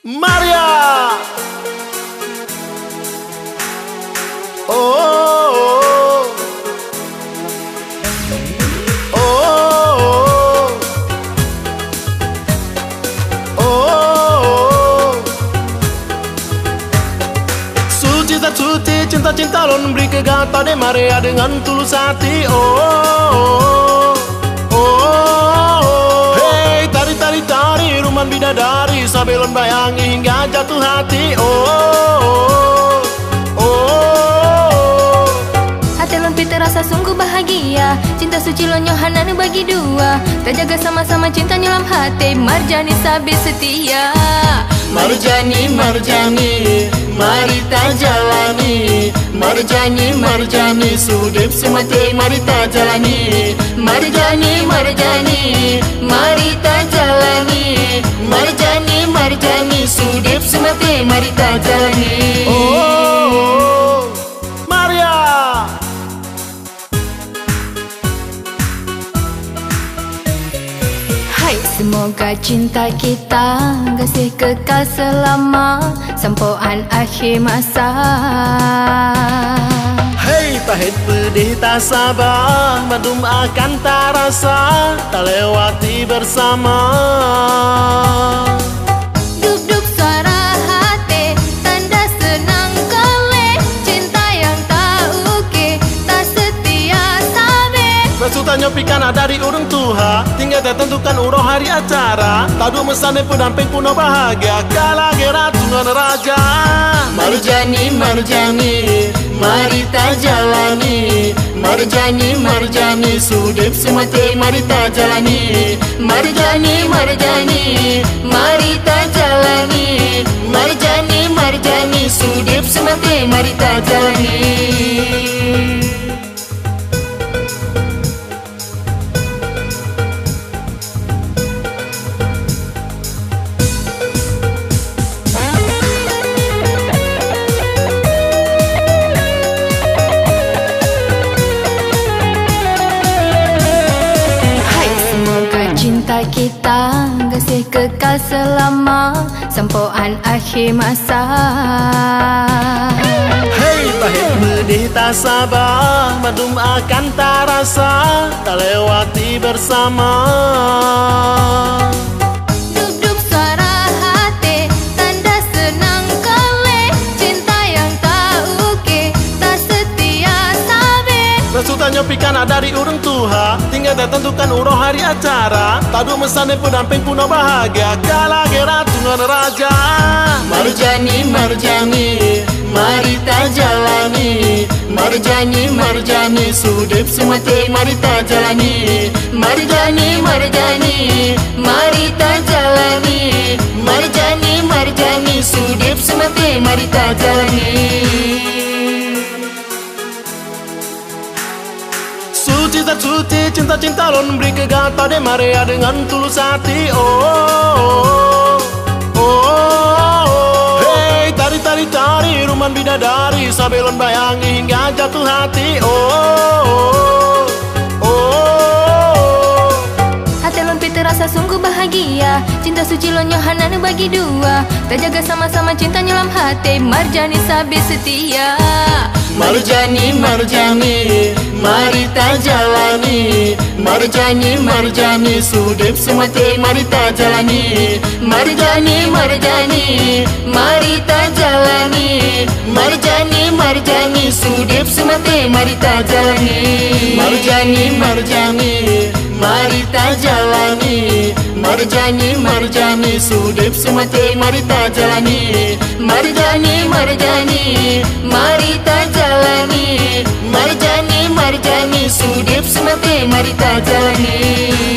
Maria. Oh, oh, oh, oh, oh. Suci tak suci, cinta-cinta lon beri kegata de Maria dengan tulus hati. Oh, oh, oh. Hey, tari ruman bidadari sambil bayangi hingga jatuh hati. Oh, oh, oh. Hati lon terasa sungguh bahagia. Cinta suci lon Yohanan bagi dua. Terjaga sama-sama cinta nyelam hati. Marjani sabit setia. Marjani, Marjani, mari ta jalani. Marjani, Marjani, sudip semati mari ta jalani. Marjani, Marjani, mari ta jalani. Marjani, Marjani, sudip semati mari ta jalani. Oh, Maria. Hai, semoga cinta kita kasih kekal selama sampoan akhir masa. Hei, pahit pedih tak sabar, madum akan tak rasa, tak lewati bersama. Duk-duk suara hati, tanda senang kali. Cinta yang tak uke, tak setia sabe. Maksudnya pikana dari urung Tuhan, tinggal tentukan urung hari acara. Tadu mesane pendamping puno bahagia, kala gerat tungan raja. Marjani, Marjani, mari ta jalani. Marjani, Marjani, sudip semati mari ta jalani. Marjani, Marjani, mari ta jalani. Marjani, Marjani, sudip semati mari ta jalani. Cinta kita kasih kekal selama sampoan akhir masa. Hei, pahit pedih tak sabar, madum akan tak rasa, tak lewati bersama. Duk-duk suara hati, tanda senang kali. Cinta yang tak uke, tak setia sabe. Maksudnya pikana dari urung Tuhan, tinggal tentukan urung hari acara. Tadu mesane pendamping puno bahagia, kala gerat tungan raja. Marjani, Marjani, mari ta jalani. Marjani, Marjani, sudip semati mari ta jalani. Marjani, Marjani, mari ta jalani. Marjani, Marjani, sudip semati mari ta jalani. Suci tak suci, cinta-cinta lon beri kegata de Maria dengan tulus hati. Oh, oh, oh. Hey, tari ruman bidadari sambil lon bayangi hingga jatuh hati. Oh, oh, oh. Hati lon terasa sungguh bahagia. Cinta suci lon Yohanan bagi dua. Terjaga sama-sama cinta nyelam hati. Marjani sabit setia. Marjani, Marjani, mari ta jalani. Marjani, Marjani, sudip semati mari ta jalani. Marjani, Marjani, mari ta jalani. Marjani, Marjani, sudip semati mari ta jalani. Marjani, Marjani, mari ta jalani. Marjani, Marjani, sudip semati mari ta jalani. Marjani, Marjani, mari ta jalani. Marjani, Marjani, sudip semati mari ta jalani.